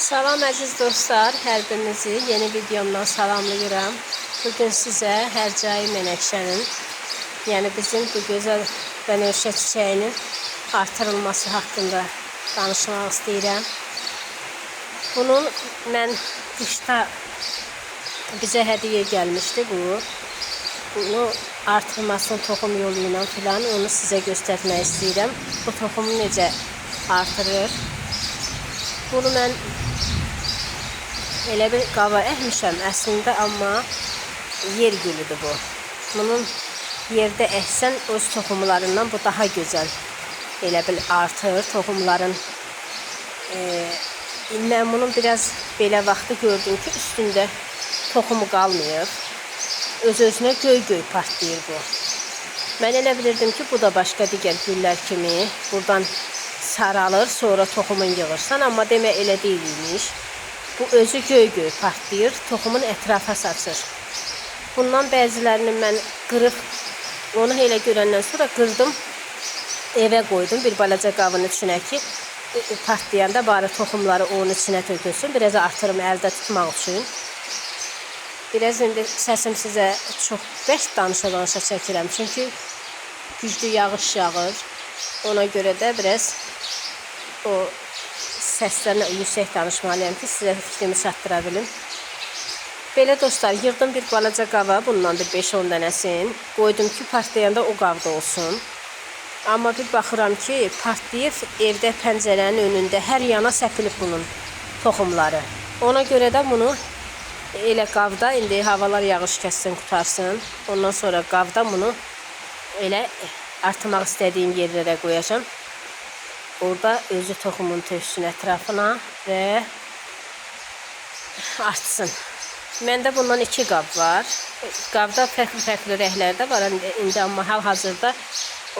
Salam əziz dostlar, hər birinizi yeni videomdan salamlayıram. Bugün sizə Hercai Menekşənin, yəni bizim bu gözəl bənövşə çiçəyinin artırılması haqqında danışmaq istəyirəm. Bunun mən qışda bizə hədiyyə gəlmişdi bu. Bunu artırmasını toxum yolu ilə filan onu sizə göstərmək istəyirəm. Bu toxumu necə artırır? Bunu mən elə bir qava əkmişəm əslində, amma yer gülüdür bu. Bunun yerdə əksən öz toxumlarından bu daha gözəl elə bir artır toxumların. Mən bunun biraz belə vaxtı gördüm ki, üstündə toxumu qalmıyor. Öz-özünə göy-göy partlayır bu. Mən elə bilirdim ki, bu da başqa digər güllər kimi buradan saralır, sonra toxumun yığırsan, amma demək elə deyilmiş. Bu özü göy-göy partlayır, toxumun ətrafa saçır. Bundan bəzilərini mən qırıb, onu elə görəndən sonra qırdım, evə qoydum bir balaca qabın içinə ki, partlayanda bari toxumları onun içinə tökülsün, biraz artırım əldə tutmaq üçün. Biraz indi səsim sizə çox bərk danışa-danışa çəkirəm, çünki güclü yağış yağır. Ona görə də biraz o səslərlə yüksək danışmalıyam ki, sizə fikrimi çatdıra bilim. Belə dostlar, yığdım bir balaca qava, bundan bir 5-10 dənəsin. Qoydum ki, partlayanda o qavda olsun. Amma bir baxıram ki, partlayıb evdə pəncərənin önündə hər yana səpilib bunun toxumları. Ona görə də bunu elə qavda, indi havalar yağış kəssin, qutarsın. Ondan sonra qavda bunu elə artırmaq istədiyim yerlərə qoyacağım. Orada özü toxumun töksün ətrafına və artsın. Məndə bundan 2 qab var. Qabda fərqli rəhlərdə var indi, amma hal-hazırda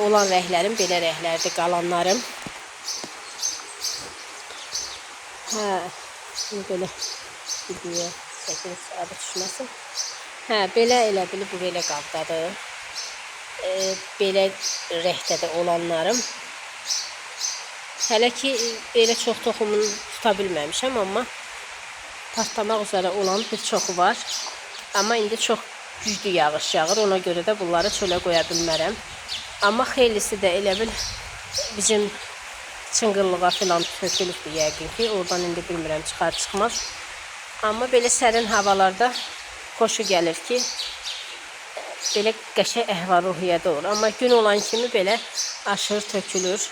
olan rəhlərim belə rəhlərdir, qalanlarım. Şimdi belə videoya çəkin, adı düşməsin. Belə elə bil bu belə qabdadır. Belə rəhdədə olanlarım. Hələ ki belə çox toxumunu tuta bilməmişəm, amma partlamaq üzrə olan bir çoxu var. Amma indi çox güclü yağış yağır, ona görə də bunları çölə qoya bilmərəm. Amma xeylisi də elə bil bizim çınqıllığa filan tökülübdür yəqin ki, oradan indi bilmirəm çıxar çıxmaz. Amma belə sərin havalarda xoşu gəlir ki, belə qəşəng əhval-ruhiyyədə olur. Amma gün olan kimi belə aşır, tökülür.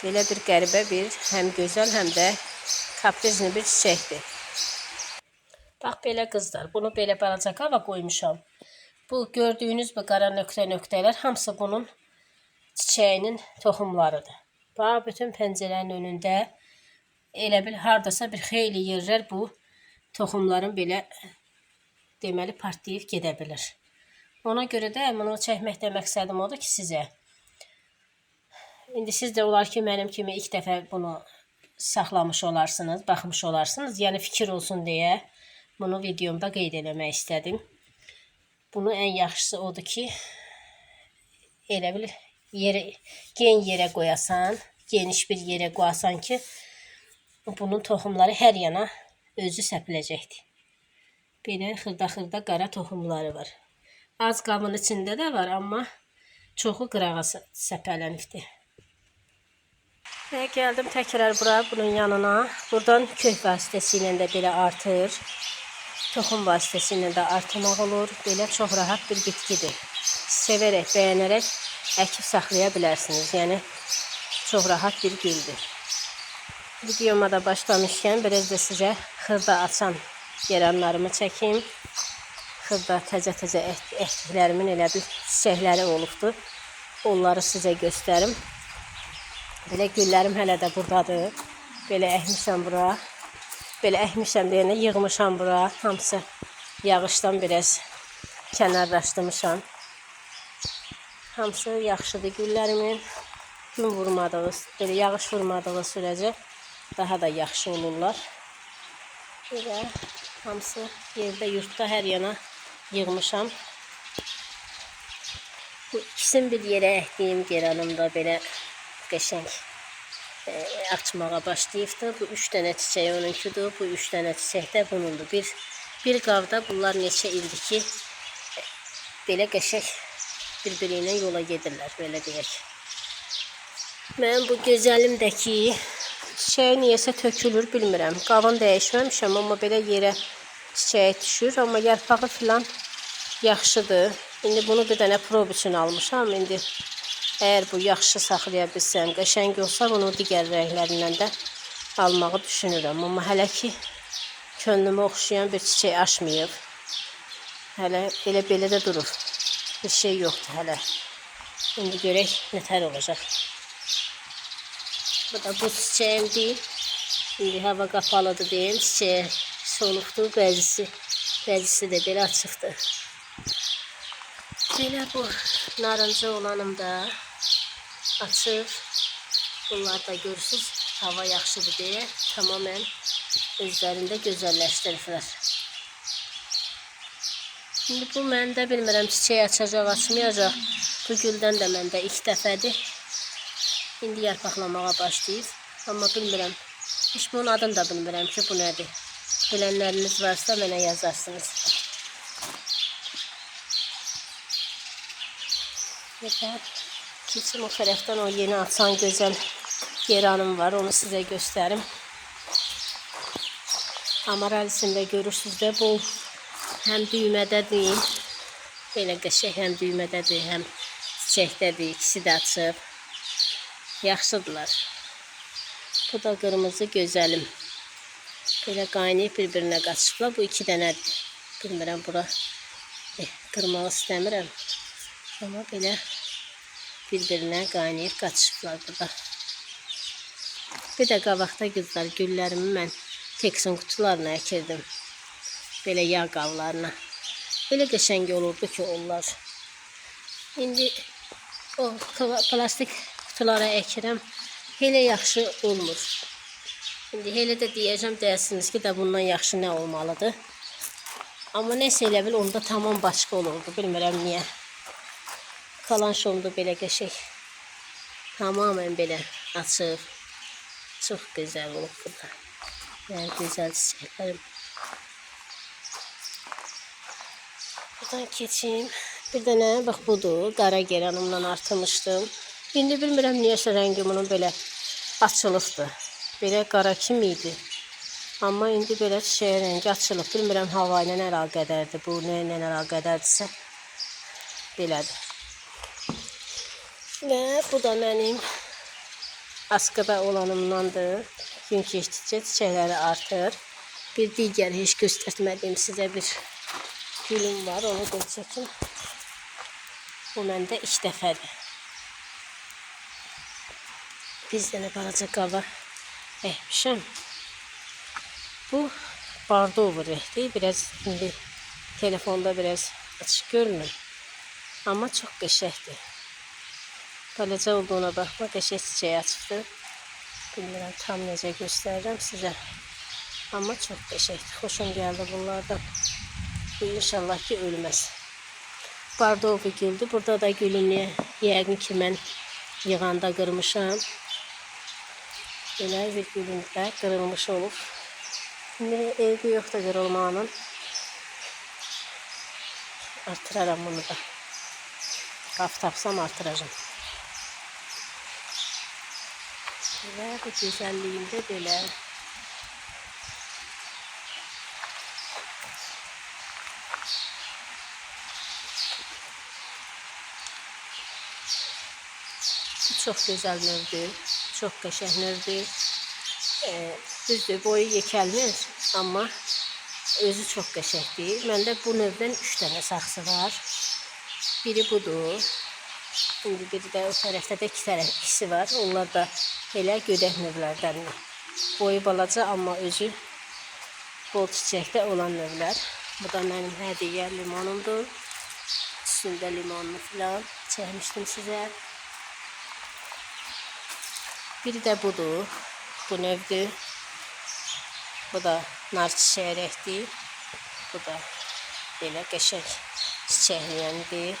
Belə bir qəribə bir, həm gözəl, həm də kaprizli bir çiçəkdir. Bax, belə qızlar, bunu belə balaca qava qoymuşam. Bu gördüyünüz bu qara nöqtə-nöqtələr hamısı bunun çiçəyinin toxumlarıdır. Bax, bütün pəncərənin önündə elə bil hardasa bir xeyli yerlər bu toxumların belə deməli partlayıb gedə bilir. Ona görə də bunu çəkməkdə məqsədim odur ki, sizə. İndi siz də olar ki, mənim kimi ilk dəfə bunu saxlamış olarsınız, baxmış olarsınız. Yəni fikir olsun deyə bunu videomda qeyd eləmək istədim. Bunu ən yaxşısı odur ki, elə bil gen yerə qoyasan, geniş bir yerə qoyasan ki, bunun toxumları hər yana özü səpiləcəkdir. Belə xırda-xırda qara toxumları var. Az qabın içində də var, amma çoxu qırağa səpələnibdir. Və gəldim təkrar bura, bunun yanına. Buradan kök vasitəsilə də belə artır. Toxum vasitəsilə də artırmaq olur. Belə çox rahat bir bitkidir. Sevərək, bəyənərək əkib saxlaya bilərsiniz. Yəni, çox rahat bir güldür. Videoma da başlamışkən, biraz da sizə xırda açan yaranlarımı çəkim. Xırda təzə-təzə əkdiklərimin elə bir çiçəkləri olubdur. Onları sizə göstərim. Belə güllərim hələ də buradadır. Belə əkmişəm bura. Belə əkmişəm deyəndə yığmışam bura. Hamısı yağışdan biraz kənarlaşdırmışam. Hamısı yaxşıdır güllərimin. Gün vurmadığı, belə yağış vurmadığı sürəcə daha da yaxşı olurlar. Belə hamısı yerdə, yurtda hər yana yığmışam. Bu ikisini bir yerə əkdiyim geranımda belə qəşəng açmağa başlayıbdı. Bu 3 dənə çiçək onunkudur. Bu 3 dənə çiçək də bunundur. Bir qavda bunlar neçə ildir ki, belə qəşəng bir-biri ilə yola gedirlər, belə deyək. Mən bu gözəlim də ki, çiçəyi niyəsə tökülür, bilmirəm. Qavın dəyişməmişəm, amma belə yerə çiçəyi düşür. Amma yarpağı filan yaxşıdır. İndi bunu bir dənə prob üçün almışam. İndi əgər bu yaxşı saxlaya bilsəm, qəşəng olsa, bunu digər rənglərindən də almağı düşünürəm. Amma hələ ki, könlümə oxşayan bir çiçək açmayıb. Hələ belə də durur. Bir şey yoxdur hələ. İndi görək nətər olacaq. Bu da bu çiçəyim deyil. İndi hava qapalıdır deyim. Çiçəyə soluqdur. Bəzisi də belə açıqdır. Belə bu narıncı olanım da açıq. Bunlar da görürsünüz. Hava yaxşıdır deyə tamamen özlərində gözəlləşdiriblər. Şimdi bu məndə bilmirəm çiçək açacaq, açmayacaq. Bu güldən də məndə ilk dəfədir. İndi yarpaqlamağa başlayıb. Amma bilmirəm. Heç bunun adını da bilmirəm ki, bu nədir. Bilənləriniz varsa mənə yazarsınız. Keçim o tərəfdən o yeni açan gözəl geranım var. Onu sizə göstərim. Amaralisində görürsünüz də bu həm düymədədir, belə qəşəng həm düymədədir, həm çiçəkdədir, ikisi də açıb. Yaxşıdırlar. Bu da qırmızı gözəlim. Belə qaynayıb bir-birinə qaçıblar. Bu 2 dənədir. Bilmirəm, bura qırmaq istəmirəm. Amma belə bir-birinə qaynayıb qaçıblar burada. Bir də qabaqda qızlar, güllərimi mən teksin qutularına əkirdim. Belə yağ qavlarına. Belə qəşəng olurdu ki, onlar. İndi o plastik qutulara əkirəm. Elə yaxşı olmur. İndi elə də deyəcəm, deyəsiniz ki, də bundan yaxşı nə olmalıdır. Amma nəsə elə bil, onda tamam başqa olurdu. Bilmirəm niyə. Kalan şomda belə qəşəng. Tamamen belə açıq. Çox gözəl olub burada. Yəni, gözəl çiçəklərim. Buradan keçeyim. Bir dənə, bax budur. Qara geranımdan artırmışdım. İndi bilmirəm niyəsə rəngi bunun belə açılıbdır. Belə qara kimi idi. Amma indi belə çiçəyə rəngi açılıb. Bilmirəm hava ilə əlaqədərdir. Bu nə ilə əlaqədərdirsə belədir. Və bu da mənim askıda olanımdandır. Gün keçdikcə çiçəkləri artır. Bir digər heç göstərmədiyim sizə bir gülüm var. Onu göstərəcəm. Bu məndə ilk dəfədir. Biz dənə balaca qava əkmişəm. Bu bardover rəhdir. Biraz indi telefonda biraz açıq görünür. Amma çox qəşəngdir. Balaca olduğuna baxma, qəşəng çiçəyi açıqdır. Bilmirəm tam necə göstərirəm sizə. Amma çox qəşəngdir. Xoşum gəldi bunlardan. Bu inşallah ki ölməz. Bardover güldür. Burada da gülünü yəqin ki mən yığanda qırmışam. Belə bir gülüm də qırılmış olub. Şimdi eybi yoxdur qırılmağının. Artıraram bunu da. Qaf tapsam artıracam. Və bu gözəlliyində belə. Çox gözəl növdür. Çox qəşəng növdür. Düzdür, boyu yekəlmir, amma özü çox qəşəngdir. Məndə bu növdən 3 dənə saxsı var. Biri budur. İndi biri də o tərəfdə də ikisi var. Onlar da elə gödək növlərdəndir. Boyu balaca, amma özü bol çiçəkdə olan növlər. Bu da mənim hədiyyə limonumdur. Üstündə limonlu filan çəkmişdim sizə. Biri də budur. Bu növdür. Bu da nar çiçəyi rəhdir. Bu da belə qəşəng çiçəkliyəndir.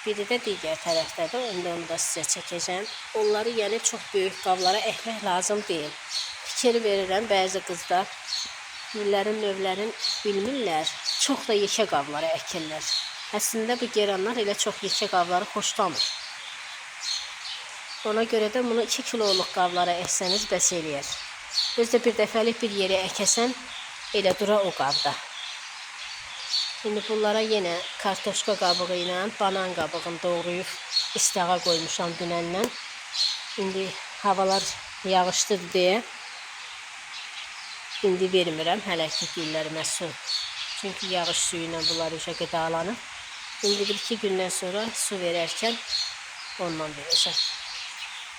Biri də digər tərəfdədir. Onu da sizə çəkəcəm. Onları yəni çox böyük qablara əkmək lazım deyil. Fikir verirəm, bəzi qızlar güllərin növlərini bilmirlər. Çox da yekə qablara əkirlər. Əslində bu geranlar elə çox yekə qabları xoşlamır. Ona görə də bunu 2 kiloluq qablara əksəniz bəs eləyər. Özdə bir dəfəlik bir yerə əkəsən, elə dura o qabda. Şimdi bunlara yenə kartoşka qabığı ilə banan qabığını doğrayıb istağa qoymuşam dünəndən. İndi havalar yağışlıdır deyə indi vermirəm hələ ki güllərimə su. Çünki yağış suyu ilə bunlar qidalanır. İndi 1-2 gündən sonra su verərkən ondan verəcəm.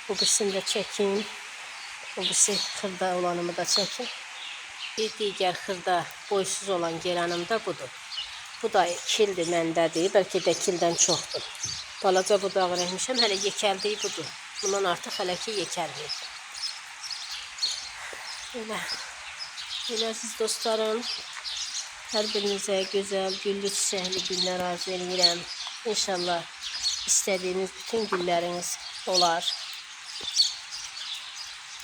Bu birisini də çəkim. Bu birisi xırda olanımı da çəkim. Bir digər xırda boysuz olan geranım da budur. Bu da kildir məndədir. Bəlkə də kildən çoxdur. Balaca budağı rəhmişəm. Hələ yekəldiyi budur. Bundan artıq hələ ki yekəldir. Elə siz dostlarım. Hər birinizə gözəl, güllü, çiçəkli günlər arzu edirəm. İnşallah istədiyiniz bütün gülləriniz olar.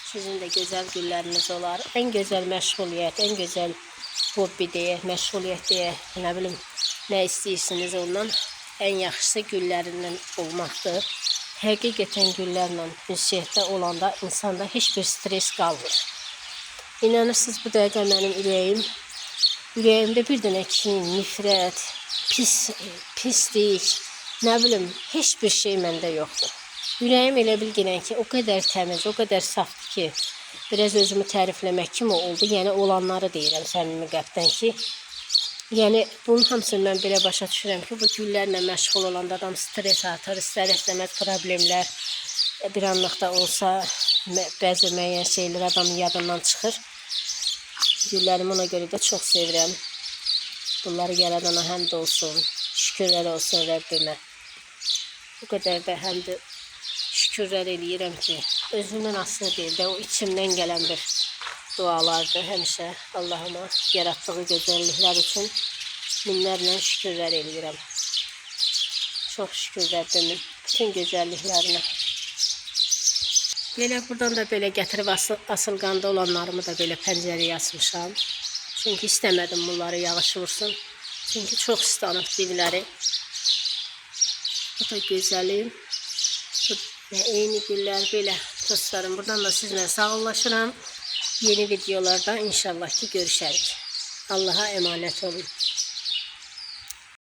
Sizin də gözəl gülləriniz olar. Ən gözəl məşğuliyyət, ən gözəl hobbi deyə, məşğuliyyət deyə, nə bilim, nə istəyirsiniz ondan. Ən yaxşısı güllərindən olmaqdır. Həqiqətən güllərlə ünsiyyətdə olanda insanda heç bir stres qalmır. İnanırsınız bu dəqiqə mənim ürəyimdə bir dənə kin, nifrət, pislik, nə bilim, heç bir şey məndə yoxdur. Ürəyim elə bilginən ki, o qədər təmiz, o qədər safdır ki, biraz özümü tərifləmək kimi oldu. Yəni, olanları deyirəm səmimi qəlbdən ki, yəni, bunun hamısını mən belə başa düşürəm ki, bu güllərlə məşğul olanda adam stres artır, istər-istəməz problemlər bir anlıqda olsa, bəzi müəyyən şeylər adamın yadından çıxır. Güllərimi ona görə də çox sevirəm. Bunları yaradana həmd olsun, şükürlər olsun Rəbbimə. Bu qədər də həmd şükürlər eləyirəm ki, özümdən asılı deyil də, o içimdən gələn bir dualardır həmişə. Allahıma yaratdığı gözəlliklər üçün minlərlə şükürlər eləyirəm. Çox şükür Rəbbimin bütün gözəlliklərinə. Belə buradan da belə gətirib asılqanda olanlarımı da belə pəncərəyə asmışam. Çünki istəmədim bunları yağış vursun. Çünki çox islanıb dibləri. Bu da gözəlim. Eyni güllər belə dostlarım. Buradan da sizinlə sağollaşıram. Yeni videolarda inşallah ki görüşərik. Allah'a emanet olun.